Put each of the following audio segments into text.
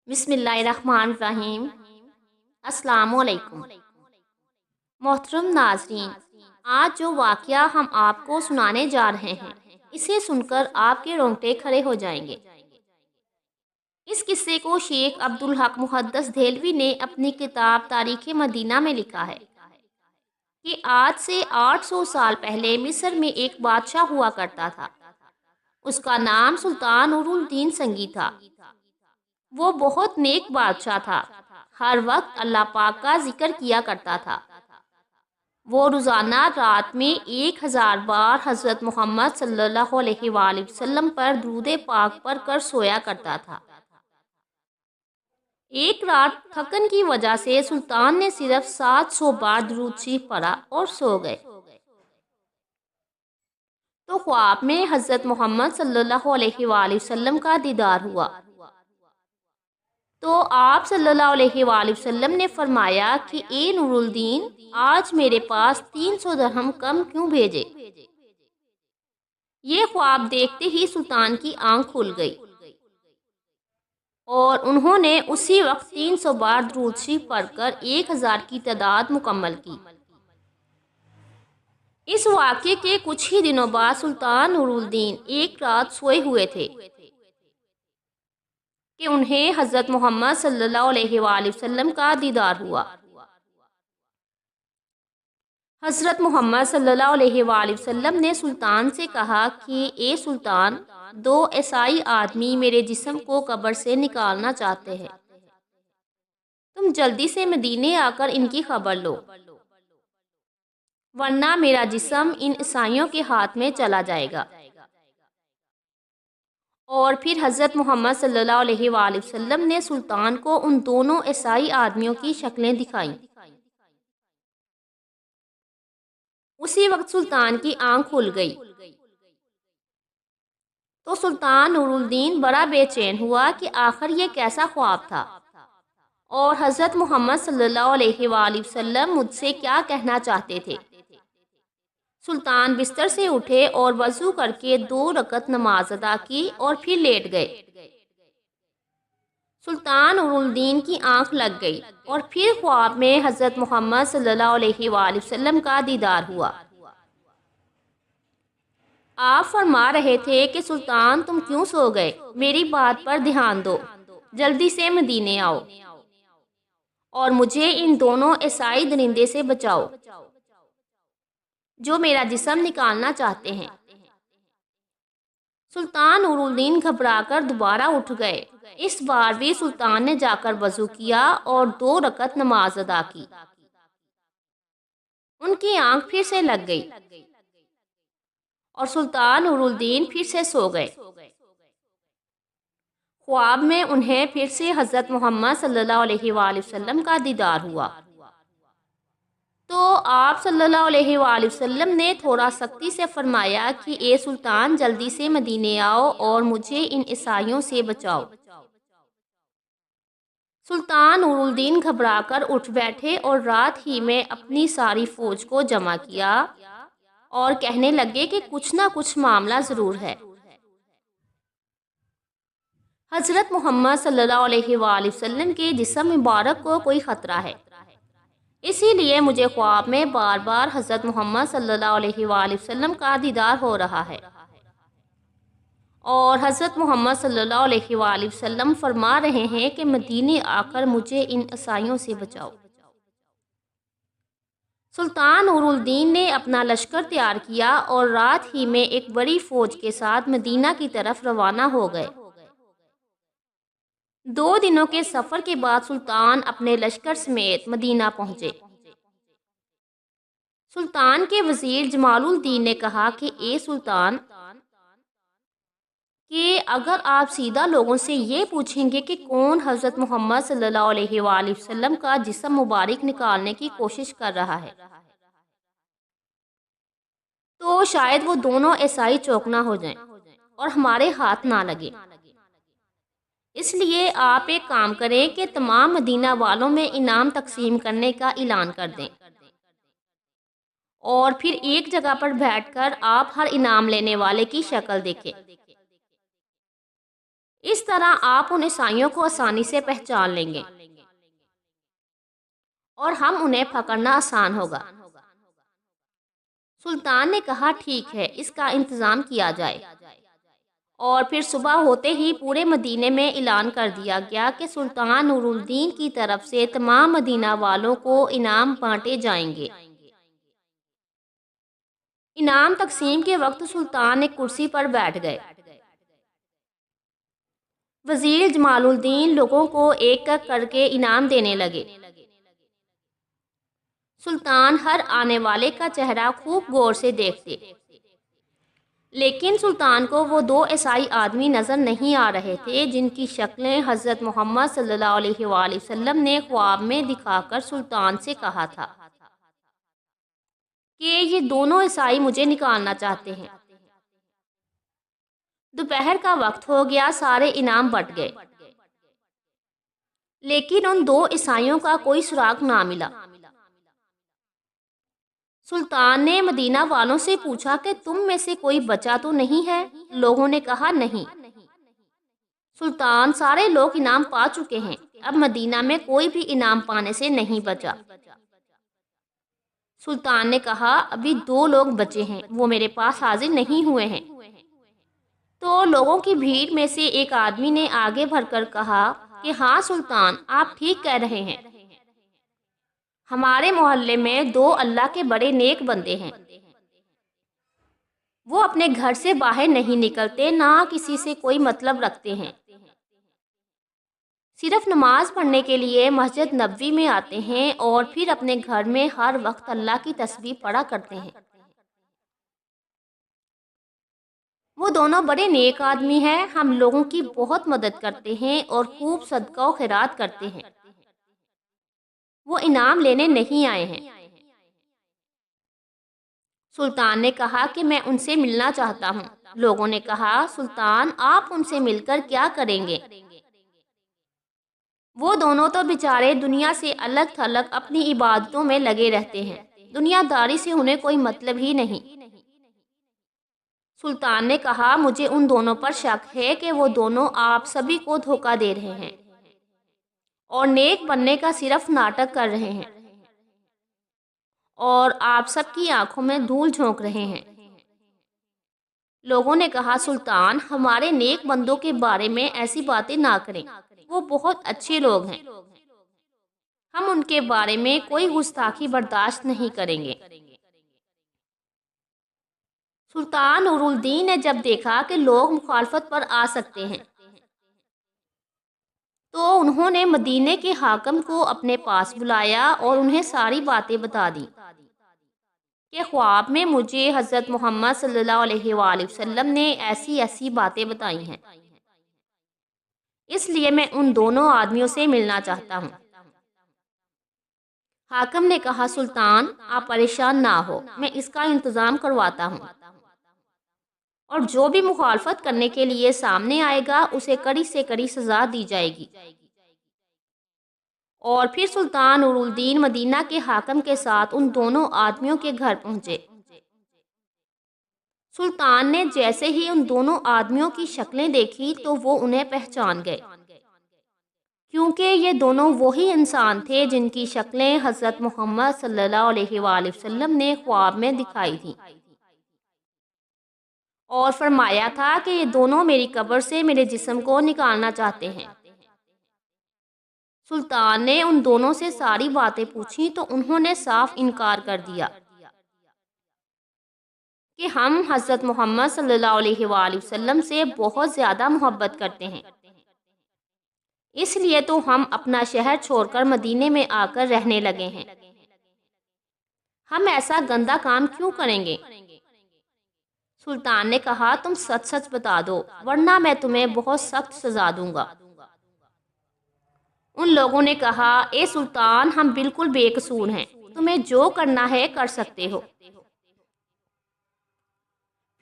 بسم اللہ الرحمن الرحیم۔ السلام علیکم محترم ناظرین، آج جو واقعہ ہم آپ کو سنانے جا رہے ہیں اسے سن کر آپ کے رونگٹے کھڑے ہو جائیں گے۔ اس قصے کو شیخ عبدالحق محدث دہلوی نے اپنی کتاب تاریخ مدینہ میں لکھا ہے کہ آج سے 800 سال پہلے مصر میں ایک بادشاہ ہوا کرتا تھا۔ اس کا نام سلطان نور الدین سنگی تھا۔ وہ بہت نیک بادشاہ تھا، ہر وقت اللہ پاک کا ذکر کیا کرتا تھا۔ وہ روزانہ رات میں 1000 بار حضرت محمد صلی اللہ علیہ وآلہ وسلم پر درود پاک پڑھ کر سویا کرتا تھا۔ ایک رات تھکن کی وجہ سے سلطان نے صرف 700 بار درود شریف پڑھا اور سو گئے۔ تو خواب میں حضرت محمد صلی اللہ علیہ وآلہ وسلم کا دیدار ہوا۔ تو آپ صلی اللہ علیہ وآلہ وسلم نے فرمایا کہ اے نور الدین، آج میرے پاس 300 درہم کم کیوں بھیجے؟ یہ خواب دیکھتے ہی سلطان کی آنکھ کھل گئی اور انہوں نے اسی وقت 300 بار درود شریف پڑھ کر 1000 کی تعداد مکمل کی۔ اس واقعے کے کچھ ہی دنوں بعد سلطان نور الدین ایک رات سوئے ہوئے تھے کہ انہیں حضرت محمد صلی اللہ علیہ وآلہ وسلم کا دیدار ہوا۔ حضرت محمد صلی اللہ علیہ وآلہ وسلم نے سلطان سے کہا کہ اے سلطان، 2 عیسائی آدمی میرے جسم کو قبر سے نکالنا چاہتے ہیں، تم جلدی سے مدینے آ کر ان کی خبر لو، ورنہ میرا جسم ان عیسائیوں کے ہاتھ میں چلا جائے گا۔ اور پھر حضرت محمد صلی اللہ علیہ وآلہ وسلم نے سلطان کو ان دونوں عیسائی آدمیوں کی شکلیں دکھائیں۔ اسی وقت سلطان کی آنکھ کھل گئی تو سلطان نور الدین بڑا بے چین ہوا کہ آخر یہ کیسا خواب تھا اور حضرت محمد صلی اللہ علیہ وآلہ وسلم مجھ سے کیا کہنا چاہتے تھے۔ سلطان بستر سے اٹھے اور وضو کر کے 2 رکعت نماز ادا کی اور پھر لیٹ گئے۔ سلطان نور الدین کی آنکھ لگ گئی اور پھر خواب میں حضرت محمد صلی اللہ علیہ وآلہ وسلم کا دیدار ہوا۔ آپ فرما رہے تھے کہ سلطان، تم کیوں سو گئے؟ میری بات پر دھیان دو، جلدی سے مدینے آؤ اور مجھے ان دونوں عیسائی درندے سے بچاؤ جو میرا جسم نکالنا چاہتے ہیں۔ سلطان نور الدین گھبرا کر دوبارہ اٹھ گئے۔ اس بار بھی سلطان نے جا کر وضو کیا اور 2 رکعت نماز ادا کی۔ ان کی آنکھ پھر سے لگ گئی اور سلطان نور الدین پھر سے سو گئے۔ خواب میں انہیں پھر سے حضرت محمد صلی اللہ علیہ وآلہ وسلم کا دیدار ہوا۔ تو آپ صلی اللہ علیہ وآلہ وسلم نے تھوڑا سختی سے فرمایا کہ اے سلطان، جلدی سے مدینے آؤ اور مجھے ان عیسائیوں سے بچاؤ۔ سلطان نور الدین گھبرا کر اٹھ بیٹھے اور رات ہی میں اپنی ساری فوج کو جمع کیا اور کہنے لگے کہ کچھ نہ کچھ معاملہ ضرور ہے۔ حضرت محمد صلی اللہ علیہ وآلہ وسلم کے جسم مبارک کو کوئی خطرہ ہے، اسی لیے مجھے خواب میں بار بار حضرت محمد صلی اللہ علیہ وآلہ وسلم کا دیدار ہو رہا ہے اور حضرت محمد صلی اللہ علیہ وآلہ وسلم فرما رہے ہیں کہ مدینے آ کر مجھے ان عیسائیوں سے بچاؤ۔ سلطان نور الدین نے اپنا لشکر تیار کیا اور رات ہی میں ایک بڑی فوج کے ساتھ مدینہ کی طرف روانہ ہو گئے۔ 2 دنوں کے سفر کے بعد سلطان اپنے لشکر سمیت مدینہ پہنچے۔ سلطان کے وزیر جمال الدین نے کہا کہ اے سلطان، کہ اگر آپ سیدھا لوگوں سے یہ پوچھیں گے کہ کون حضرت محمد صلی اللہ علیہ وآلہ وسلم کا جسم مبارک نکالنے کی کوشش کر رہا ہے تو شاید وہ دونوں عیسائی چوکنا ہو جائیں اور ہمارے ہاتھ نہ لگے۔ اس لیے آپ ایک کام کریں کہ تمام مدینہ والوں میں انعام تقسیم کرنے کا اعلان کر دیں اور پھر ایک جگہ پر بیٹھ کر آپ ہر انعام لینے والے کی شکل دیکھیں۔ اس طرح آپ ان عیسائیوں کو آسانی سے پہچان لیں گے اور ہم انہیں پکڑنا آسان ہوگا۔ سلطان نے کہا ٹھیک ہے، اس کا انتظام کیا جائے۔ اور پھر صبح ہوتے ہی پورے مدینے میں اعلان کر دیا گیا کہ سلطان نور الدین کی طرف سے تمام مدینہ والوں کو انعام بانٹے جائیں گے۔ انعام تقسیم کے وقت سلطان ایک کرسی پر بیٹھ گئے۔ وزیر جمال الدین لوگوں کو ایک ایک کر کے انعام دینے لگے۔ سلطان ہر آنے والے کا چہرہ خوب غور سے دیکھتے، لیکن سلطان کو وہ دو عیسائی آدمی نظر نہیں آ رہے تھے جن کی شکلیں حضرت محمد صلی اللہ علیہ وآلہ وسلم نے خواب میں دکھا کر سلطان سے کہا تھا کہ یہ دونوں عیسائی مجھے نکالنا چاہتے ہیں۔ دوپہر کا وقت ہو گیا، سارے انعام بٹ گئے، لیکن ان دو عیسائیوں کا کوئی سراغ نہ ملا۔ سلطان نے مدینہ والوں سے پوچھا کہ تم میں سے کوئی بچا تو نہیں ہے؟ لوگوں نے کہا نہیں۔ سلطان سارے لوگ انعام پا چکے ہیں، اب مدینہ میں کوئی بھی انعام پانے سے نہیں بچا۔ سلطان نے کہا ابھی دو لوگ بچے ہیں، وہ میرے پاس حاضر نہیں ہوئے ہیں۔ تو لوگوں کی بھیڑ میں سے ایک آدمی نے آگے بڑھ کر کہا کہ ہاں سلطان، آپ ٹھیک کہہ رہے ہیں، ہمارے محلے میں دو اللہ کے بڑے نیک بندے ہیں، وہ اپنے گھر سے باہر نہیں نکلتے، نہ کسی سے کوئی مطلب رکھتے ہیں، صرف نماز پڑھنے کے لیے مسجد نبوی میں آتے ہیں اور پھر اپنے گھر میں ہر وقت اللہ کی تسبیح پڑھا کرتے ہیں۔ وہ دونوں بڑے نیک آدمی ہیں، ہم لوگوں کی بہت مدد کرتے ہیں اور خوب صدقہ و خیرات کرتے ہیں۔ وہ انعام لینے نہیں آئے ہیں۔ سلطان نے کہا کہ میں ان سے ملنا چاہتا ہوں۔ لوگوں نے کہا سلطان، آپ ان سے مل کر کیا کریں گے؟ وہ دونوں تو بیچارے دنیا سے الگ تھلگ اپنی عبادتوں میں لگے رہتے ہیں، دنیا داری سے انہیں کوئی مطلب ہی نہیں۔ سلطان نے کہا مجھے ان دونوں پر شک ہے کہ وہ دونوں آپ سبھی کو دھوکہ دے رہے ہیں اور نیک بننے کا صرف ناٹک کر رہے ہیں اور آپ سب کی آنکھوں میں دھول جھونک رہے ہیں۔ لوگوں نے کہا سلطان، ہمارے نیک بندوں کے بارے میں ایسی باتیں نہ کریں، وہ بہت اچھے لوگ ہیں، ہم ان کے بارے میں کوئی گستاخی برداشت نہیں کریں گے۔ سلطان نور الدین نے جب دیکھا کہ لوگ مخالفت پر آ سکتے ہیں تو انہوں نے مدینے کے حاکم کو اپنے پاس بلایا اور انہیں ساری باتیں بتا دی کہ خواب میں مجھے حضرت محمد صلی اللہ علیہ وآلہ وسلم نے ایسی ایسی باتیں بتائی ہیں، اس لیے میں ان دونوں آدمیوں سے ملنا چاہتا ہوں۔ حاکم نے کہا سلطان، آپ پریشان نہ ہو، میں اس کا انتظام کرواتا ہوں، اور جو بھی مخالفت کرنے کے لیے سامنے آئے گا اسے کڑی سے کڑی سزا دی جائے گی۔ اور پھر سلطان نور الدین مدینہ کے حاکم کے ساتھ ان دونوں آدمیوں کے گھر پہنچے۔ سلطان نے جیسے ہی ان دونوں آدمیوں کی شکلیں دیکھی تو وہ انہیں پہچان گئے، کیونکہ یہ دونوں وہی انسان تھے جن کی شکلیں حضرت محمد صلی اللہ علیہ وآلہ وسلم نے خواب میں دکھائی تھیں اور فرمایا تھا کہ یہ دونوں میری قبر سے میرے جسم کو نکالنا چاہتے ہیں۔ سلطان نے ان دونوں سے ساری باتیں پوچھی تو انہوں نے صاف انکار کر دیا کہ ہم حضرت محمد صلی اللہ علیہ وآلہ وسلم سے بہت زیادہ محبت کرتے ہیں، اس لیے تو ہم اپنا شہر چھوڑ کر مدینے میں آ کر رہنے لگے ہیں، ہم ایسا گندا کام کیوں کریں گے؟ سلطان نے کہا تم سچ سچ بتا دو ورنہ میں تمہیں بہت سخت سزا دوں گا۔ ان لوگوں نے کہا اے سلطان، ہم بالکل بے قصور ہیں، تمہیں جو کرنا ہے کر سکتے ہو۔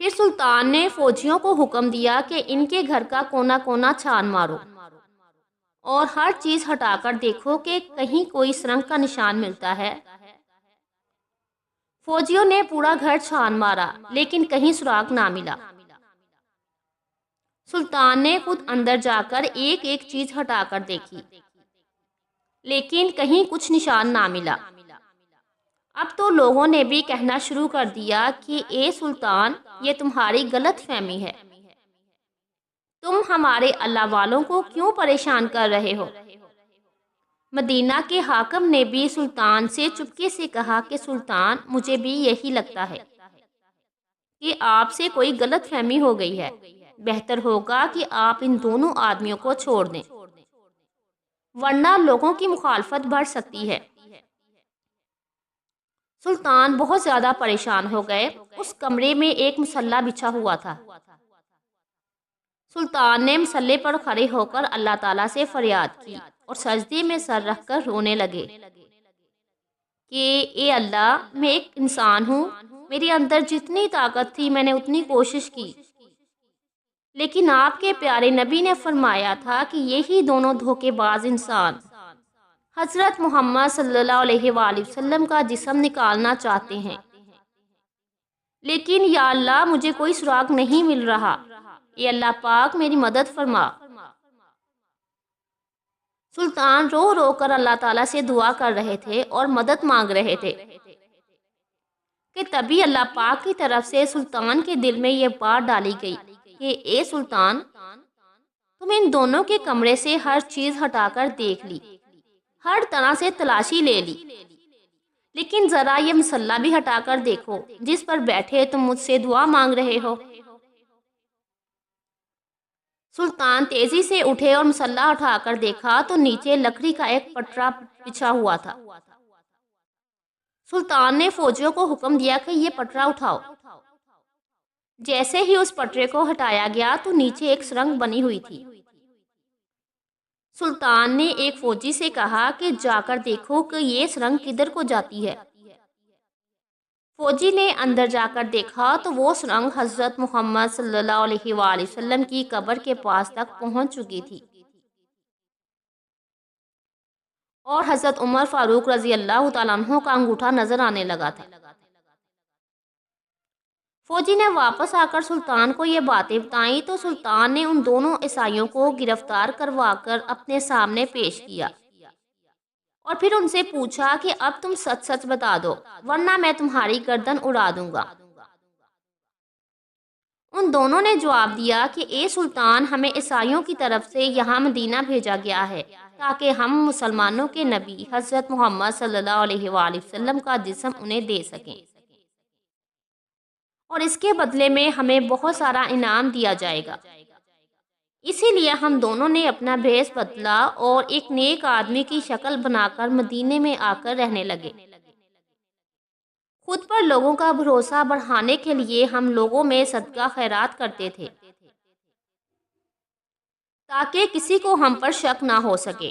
پھر سلطان نے فوجیوں کو حکم دیا کہ ان کے گھر کا کونا کونا چھان مارو اور ہر چیز ہٹا کر دیکھو کہ کہیں کوئی سرنگ کا نشان ملتا ہے۔ فوجیوں نے پورا گھر چھان مارا لیکن کہیں سراغ نہ ملا۔ سلطان نے خود اندر جا کر ایک ایک چیز ہٹا کر دیکھی، لیکن کہیں کچھ نشان نہ ملا۔ اب تو لوگوں نے بھی کہنا شروع کر دیا کہ اے سلطان، یہ تمہاری غلط فہمی ہے، تم ہمارے اللہ والوں کو کیوں پریشان کر رہے ہو؟ مدینہ کے حاکم نے بھی سلطان سے چپکے سے کہا کہ سلطان، مجھے بھی یہی لگتا ہے کہ آپ سے کوئی غلط فہمی ہو گئی ہے، بہتر ہوگا کہ آپ ان دونوں آدمیوں کو چھوڑ دیں، ورنہ لوگوں کی مخالفت بڑھ سکتی ہے۔ سلطان بہت زیادہ پریشان ہو گئے۔ اس کمرے میں ایک مصلی بچھا ہوا تھا۔ سلطان نے مصلی پر کھڑے ہو کر اللہ تعالیٰ سے فریاد کی اور سجدے میں سر رکھ کر رونے لگے کہ اے اللہ، میں ایک انسان ہوں، میرے اندر جتنی طاقت تھی میں نے اتنی کوشش کی، لیکن آپ کے پیارے نبی نے فرمایا تھا کہ یہی دونوں دھوکے باز انسان حضرت محمد صلی اللہ علیہ وآلہ وسلم کا جسم نکالنا چاہتے ہیں، لیکن یا اللہ مجھے کوئی سراغ نہیں مل رہا، اے اللہ پاک میری مدد فرما۔ سلطان رو رو کر اللہ تعالیٰ سے دعا کر رہے تھے اور مدد مانگ رہے تھے کہ تبھی اللہ پاک کی طرف سے سلطان کے دل میں یہ بات ڈالی گئی کہ اے سلطان، تم ان دونوں کے کمرے سے ہر چیز ہٹا کر دیکھ لی، ہر طرح سے تلاشی لے لی، لیکن ذرا یہ مصلی بھی ہٹا کر دیکھو جس پر بیٹھے تم مجھ سے دعا مانگ رہے ہو۔ سلطان تیزی سے اٹھے اور مصلی اٹھا کر دیکھا تو نیچے لکڑی کا ایک پٹرا بچھا ہوا تھا۔ سلطان نے فوجیوں کو حکم دیا کہ یہ پٹرا اٹھاؤ۔ جیسے ہی اس پٹرے کو ہٹایا گیا تو نیچے ایک سرنگ بنی ہوئی تھی۔ سلطان نے ایک فوجی سے کہا کہ جا کر دیکھو کہ یہ سرنگ کدھر کو جاتی ہے۔ فوجی نے اندر جا کر دیکھا تو وہ سرنگ حضرت محمد صلی اللہ علیہ وآلہ وسلم کی قبر کے پاس تک پہنچ چکی تھی اور حضرت عمر فاروق رضی اللہ تعالیٰ عنہ کا انگوٹھا نظر آنے لگا تھا۔ فوجی نے واپس آ کر سلطان کو یہ باتیں بتائیں تو سلطان نے ان دونوں عیسائیوں کو گرفتار کروا کر اپنے سامنے پیش کیا اور پھر ان سے پوچھا کہ اب تم سچ سچ بتا دو ورنہ میں تمہاری گردن اڑا دوں گا۔ ان دونوں نے جواب دیا کہ اے سلطان، ہمیں عیسائیوں کی طرف سے یہاں مدینہ بھیجا گیا ہے تاکہ ہم مسلمانوں کے نبی حضرت محمد صلی اللہ علیہ وآلہ وسلم کا جسم انہیں دے سکیں، اور اس کے بدلے میں ہمیں بہت سارا انعام دیا جائے گا۔ اسی لیے ہم دونوں نے اپنا بھیس بدلا اور ایک نیک آدمی کی شکل بنا کر مدینے میں آ کر رہنے لگے۔ خود پر لوگوں کا بھروسہ بڑھانے کے لیے ہم لوگوں میں صدقہ خیرات کرتے تھے تاکہ کسی کو ہم پر شک نہ ہو سکے۔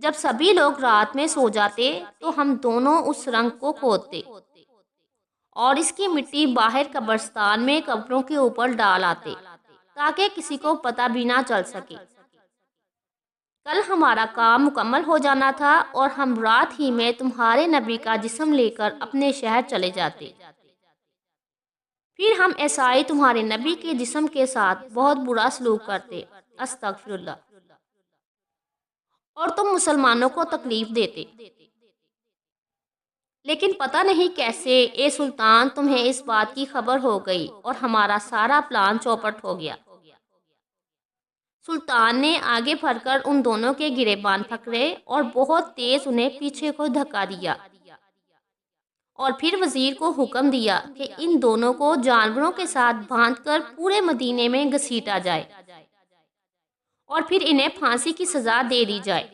جب سبھی لوگ رات میں سو جاتے تو ہم دونوں اس سرنگ کو کھودتے اور اس کی مٹی باہر قبرستان میں قبروں کے اوپر ڈال آتے تاکہ کسی کو پتہ بھی نہ چل سکے۔ کل ہمارا کام مکمل ہو جانا تھا اور ہم رات ہی میں تمہارے نبی کا جسم لے کر اپنے شہر چلے جاتے، پھر ہم عیسائی تمہارے نبی کے جسم کے ساتھ بہت برا سلوک کرتے، استغفر اللہ، اور تم مسلمانوں کو تکلیف دیتے۔ لیکن پتہ نہیں کیسے اے سلطان تمہیں اس بات کی خبر ہو گئی اور ہمارا سارا پلان چوپٹ ہو گیا۔ سلطان نے آگے بڑھ کر ان دونوں کے گریبان پکڑے اور بہت تیز انہیں پیچھے کو دھکا دیا اور پھر وزیر کو حکم دیا کہ ان دونوں کو جانوروں کے ساتھ باندھ کر پورے مدینے میں گھسیٹا جائے اور پھر انہیں پھانسی کی سزا دے دی جائے۔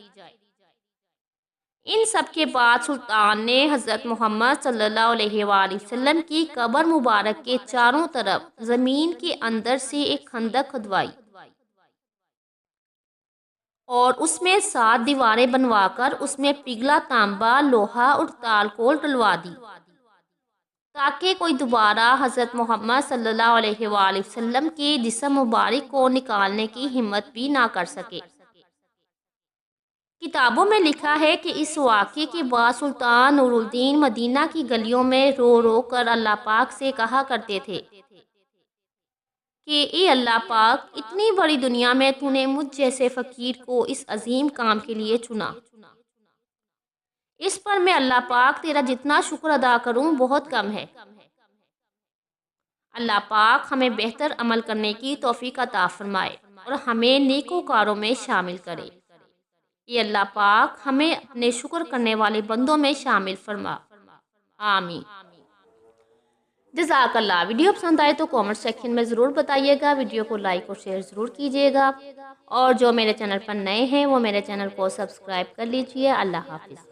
ان سب کے بعد سلطان نے حضرت محمد صلی اللہ علیہ وآلہ وسلم کی قبر مبارک کے چاروں طرف زمین کے اندر سے ایک خندق کھدوائی اور اس میں 7 دیواریں بنوا کر اس میں پگھلا تانبا، لوہا اور تالکول ڈلوا دی تاکہ کوئی دوبارہ حضرت محمد صلی اللہ علیہ وآلہ وسلم کے جسم مبارک کو نکالنے کی ہمت بھی نہ کر سکے۔ کتابوں میں لکھا ہے کہ اس واقعے کے بعد سلطان نور الدین مدینہ کی گلیوں میں رو رو کر اللہ پاک سے کہا کرتے تھے کہ اے اللہ پاک، اتنی بڑی دنیا میں تو نے مجھ جیسے فقیر کو اس عظیم کام کے لیے چنا۔ اس پر میں اللہ پاک تیرا جتنا شکر ادا کروں بہت کم ہے۔ اللہ پاک ہمیں بہتر عمل کرنے کی توفیق عطا فرمائے اور ہمیں نیکوکاروں میں شامل کرے۔ اے اللہ پاک ہمیں اپنے شکر کرنے والے بندوں میں شامل فرما، آمین۔ جزاک اللہ۔ ویڈیو پسند آئے تو کامنٹ سیکشن میں ضرور بتائیے گا، ویڈیو کو لائک اور شیئر ضرور کیجیے گا، اور جو میرے چینل پر نئے ہیں وہ میرے چینل کو سبسکرائب کر لیجیے۔ اللہ حافظ۔